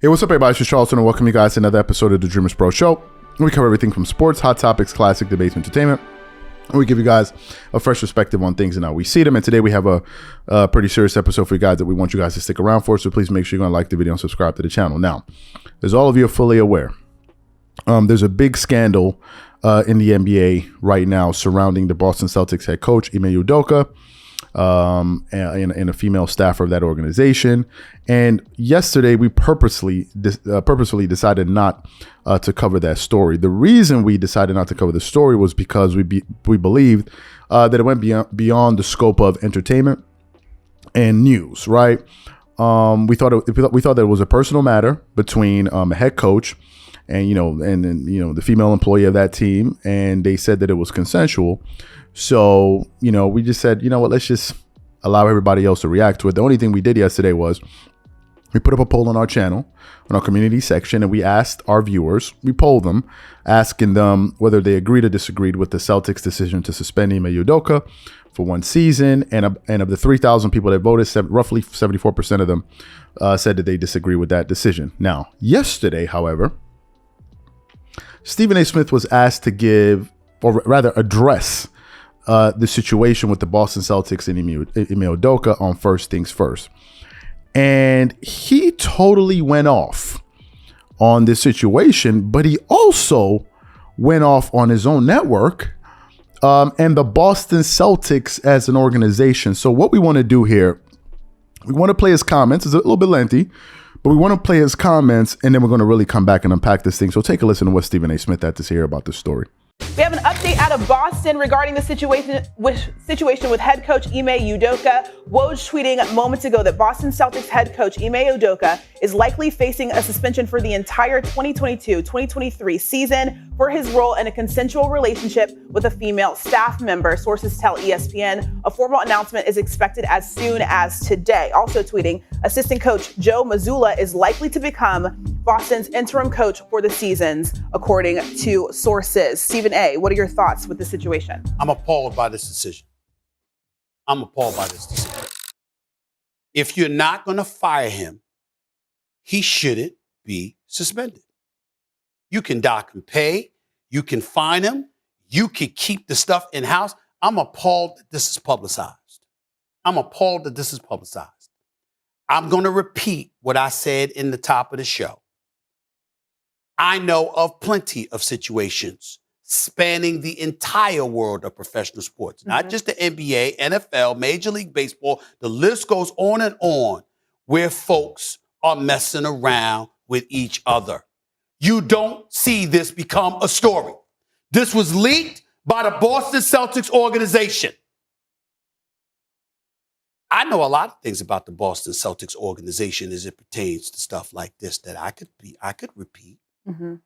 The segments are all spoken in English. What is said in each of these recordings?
Hey, what's up, everybody? It's Charleston, and welcome you guys to another episode of the Dreamerspro Show. We cover everything from sports, hot topics, classic debates, entertainment. And we give you guys a fresh perspective on things and how we see them. And today we have a pretty serious episode for you guys that we want you guys to stick around for. So please make sure you're going to like the video and subscribe to the channel. Now, as all of you are fully aware, there's a big scandal in the NBA right now surrounding the Boston Celtics head coach, Ime Udoka, and a female staffer of that organization. And yesterday we purposely decided not to cover that story. The reason we decided not to cover the story was because we believed that it went beyond the scope of entertainment and news, right? We thought that it was a personal matter between a head coach and the female employee of that team, and they said that it was consensual. So, we just said, let's just allow everybody else to react to it. The only thing we did yesterday was we put up a poll on our channel, on our community section, and we asked our viewers, we polled them, asking them whether they agreed or disagreed with the Celtics' decision to suspend Ime Udoka for one season. And of the 3,000 people that voted, roughly 74% of them said that they disagree with that decision. Now, yesterday, however, Stephen A. Smith was asked to give, or rather address, the situation with the Boston Celtics and Ime Udoka on First Things First. And he totally went off on this situation, but he also went off on his own network and the Boston Celtics as an organization. So what we want to do here, we want to play his comments. It's a little bit lengthy, but we want to play his comments, and then we're going to really come back and unpack this thing. So take a listen to what Stephen A. Smith had to say here about this story. We have an update out of Boston regarding the situation with head coach Ime Udoka. Woj tweeting moments ago that Boston Celtics head coach Ime Udoka is likely facing a suspension for the entire 2022-2023 season for his role in a consensual relationship with a female staff member. Sources tell ESPN a formal announcement is expected as soon as today. Also tweeting, assistant coach Joe Mazzulla is likely to become Boston's interim coach for the seasons, according to sources. Stephen A., what are your thoughts with the situation? I'm appalled by this decision. If you're not going to fire him, he shouldn't be suspended. You can dock and pay. You can fine him. You can keep the stuff in-house. I'm appalled that this is publicized. I'm going to repeat what I said in the top of the show. I know of plenty of situations spanning the entire world of professional sports, not just the NBA, NFL, Major League Baseball. The list goes on and on where folks are messing around with each other. You don't see this become a story. This was leaked by the Boston Celtics organization. I know a lot of things about the Boston Celtics organization as it pertains to stuff like this that I could repeat. Mm-hmm.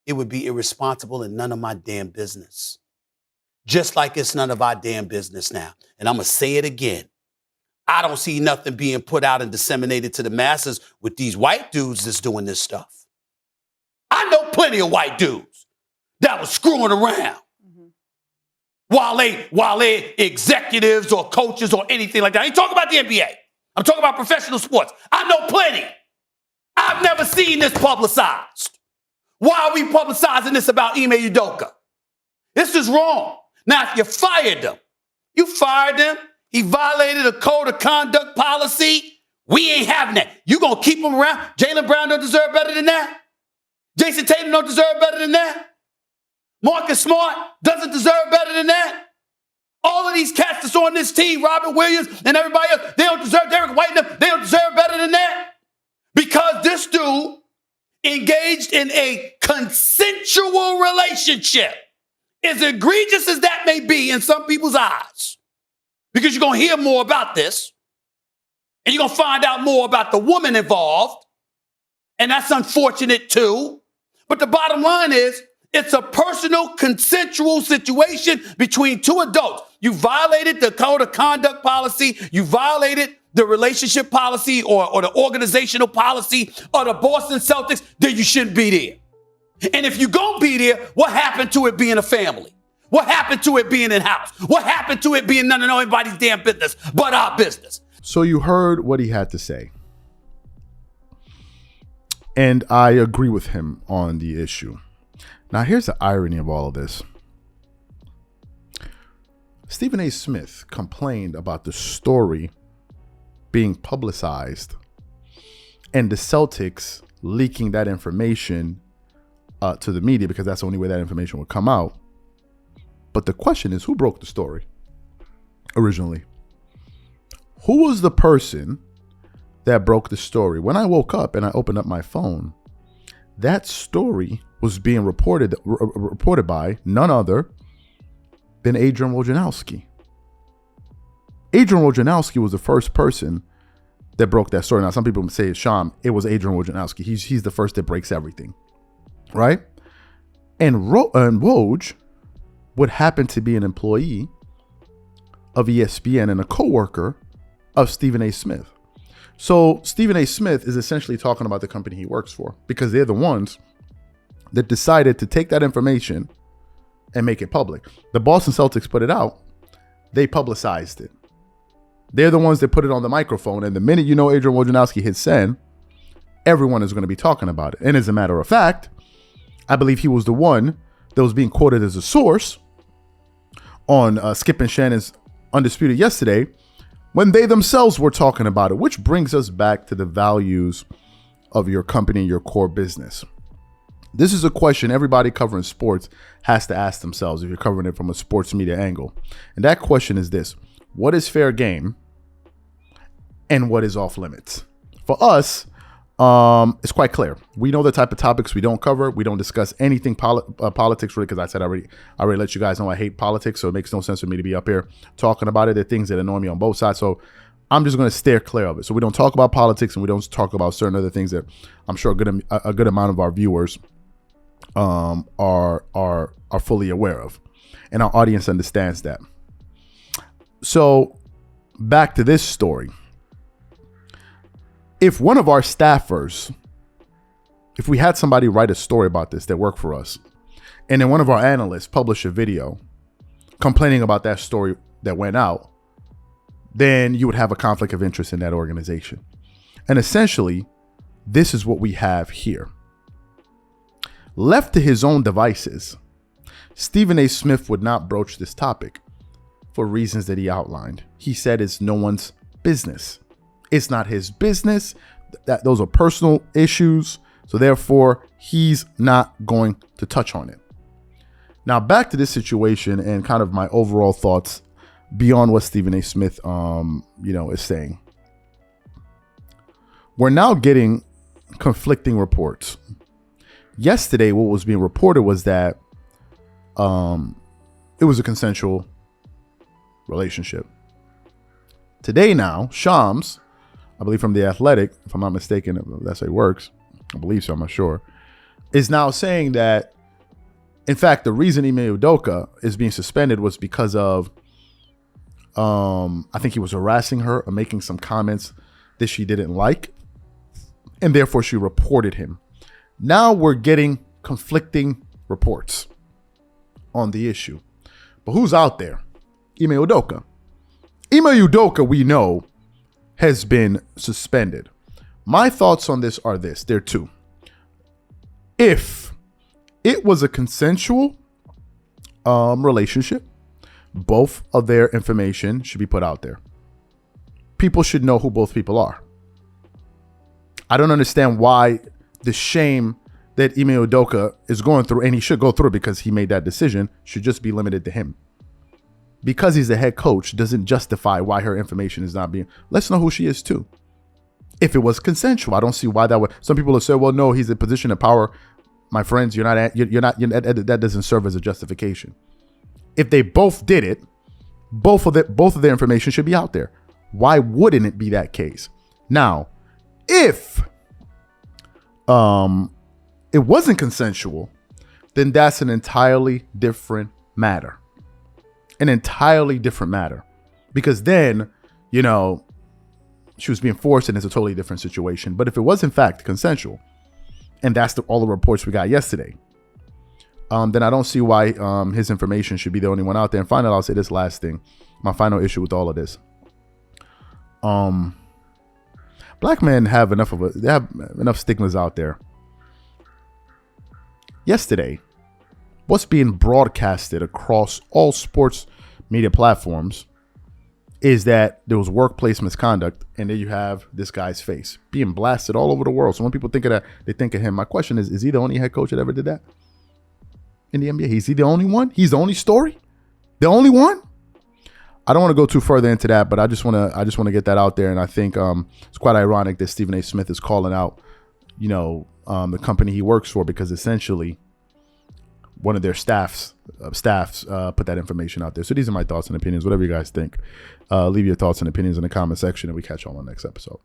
It would be irresponsible and none of my damn business. Just like it's none of our damn business now. And I'm going to say it again. I don't see nothing being put out and disseminated to the masses with these white dudes that's doing this stuff. I know plenty of white dudes that was screwing around while they executives or coaches or anything like that. I ain't talking about the NBA. I'm talking about professional sports. I know plenty. I've never seen this publicized. Why are we publicizing this about Ime Udoka? This is wrong. Now, if you fired him, he violated a code of conduct policy, we ain't having that. You gonna keep him around? Jaylen Brown don't deserve better than that? Jason Tatum don't deserve better than that? Marcus Smart doesn't deserve better than that? All of these cats that's on this team, Robert Williams and everybody else, they don't deserve, Derek White, they don't deserve better than that? Because this dude engaged in a consensual relationship, as egregious as that may be in some people's eyes, because you're going to hear more about this, and you're going to find out more about the woman involved, and that's unfortunate too. But the bottom line is, it's a personal, consensual situation between two adults. You violated the code of conduct policy. You violated the relationship policy or the organizational policy of the Boston Celtics, then you shouldn't be there. And if you're going to be there, what happened to it being a family? What happened to it being in-house? What happened to it being none of anybody's damn business but our business? So you heard what he had to say. And I agree with him on the issue. Now, here's the irony of all of this. Stephen A. Smith complained about the story being publicized and the Celtics leaking that information to the media because that's the only way that information would come out. But the question is, who broke the story originally? Who was the person that broke the story? When I woke up and I opened up my phone, that story was being reported by none other than Adrian Wojnarowski. Adrian Wojnarowski was the first person that broke that story. Now, some people say it's Sham. It was Adrian Wojnarowski. He's the first that breaks everything, right? And Woj would happen to be an employee of ESPN and a coworker of Stephen A. Smith. So Stephen A. Smith is essentially talking about the company he works for because they're the ones that decided to take that information and make it public. The Boston Celtics put it out. They publicized it. They're the ones that put it on the microphone. And the minute you know Adrian Wojnarowski hit send, everyone is going to be talking about it. And as a matter of fact, I believe he was the one that was being quoted as a source on Skip and Shannon's Undisputed yesterday when they themselves were talking about it, which brings us back to the values of your company, your core business. This is a question everybody covering sports has to ask themselves if you're covering it from a sports media angle. And that question is this: what is fair game and what is off limits? For us, it's quite clear. We know the type of topics we don't cover. We don't discuss anything politics, really, because I said I already let you guys know I hate politics, so it makes no sense for me to be up here talking about it. There are things that annoy me on both sides, so I'm just going to steer clear of it. So we don't talk about politics and we don't talk about certain other things that I'm sure a good amount of our viewers are fully aware of, and our audience understands that. So back to this story. If one of our staffers, if we had somebody write a story about this that worked for us, and then one of our analysts published a video complaining about that story that went out, then you would have a conflict of interest in that organization. And essentially, this is what we have here. Left to his own devices, Stephen A. Smith would not broach this topic for reasons that he outlined. He said it's no one's business. It's not his business. Those are personal issues. So therefore, he's not going to touch on it. Now, back to this situation and kind of my overall thoughts beyond what Stephen A. Smith, is saying. We're now getting conflicting reports. Yesterday, what was being reported was that it was a consensual relationship. Today now, Shams, I believe from The Athletic, if I'm not mistaken, that's how it works. I believe so, I'm not sure, is now saying that, in fact, the reason Ime Udoka is being suspended was because of, I think he was harassing her or making some comments that she didn't like, and therefore she reported him. Now we're getting conflicting reports on the issue. But who's out there? Ime Udoka. Ime Udoka, we know, has been suspended. My thoughts on this are this. There are two. If it was a consensual relationship, both of their information should be put out there. People should know who both people are. I don't understand why the shame that Ime Udoka is going through, and he should go through because he made that decision, should just be limited to him. Because he's the head coach doesn't justify why her information is not being. Let's know who she is too. If it was consensual, I don't see why that would. Some people will say, "Well, no, he's in a position of power." My friends, you're not. That doesn't serve as a justification. If they both did it, both of their information should be out there. Why wouldn't it be that case? Now, if it wasn't consensual, then that's an entirely different matter. An entirely different matter. Because then, she was being forced and it's a totally different situation. But if it was in fact consensual, and that's all the reports we got yesterday, then I don't see why his information should be the only one out there. And finally, I'll say this last thing. My final issue with all of this. Black men have enough stigmas out there yesterday, what's being broadcasted across all sports media platforms is that there was workplace misconduct, and then you have this guy's face being blasted all over the world. So when people think of that, they think of him. My question is he the only head coach that ever did that in the NBA? Is he the only one? He's the only story? The only one? I don't want to go too further into that, but I just want to get that out there. And I think it's quite ironic that Stephen A. Smith is calling out, the company he works for, because essentially one of their staffs put that information out there. So these are my thoughts and opinions. Whatever you guys think, leave your thoughts and opinions in the comment section, and we catch you on the next episode.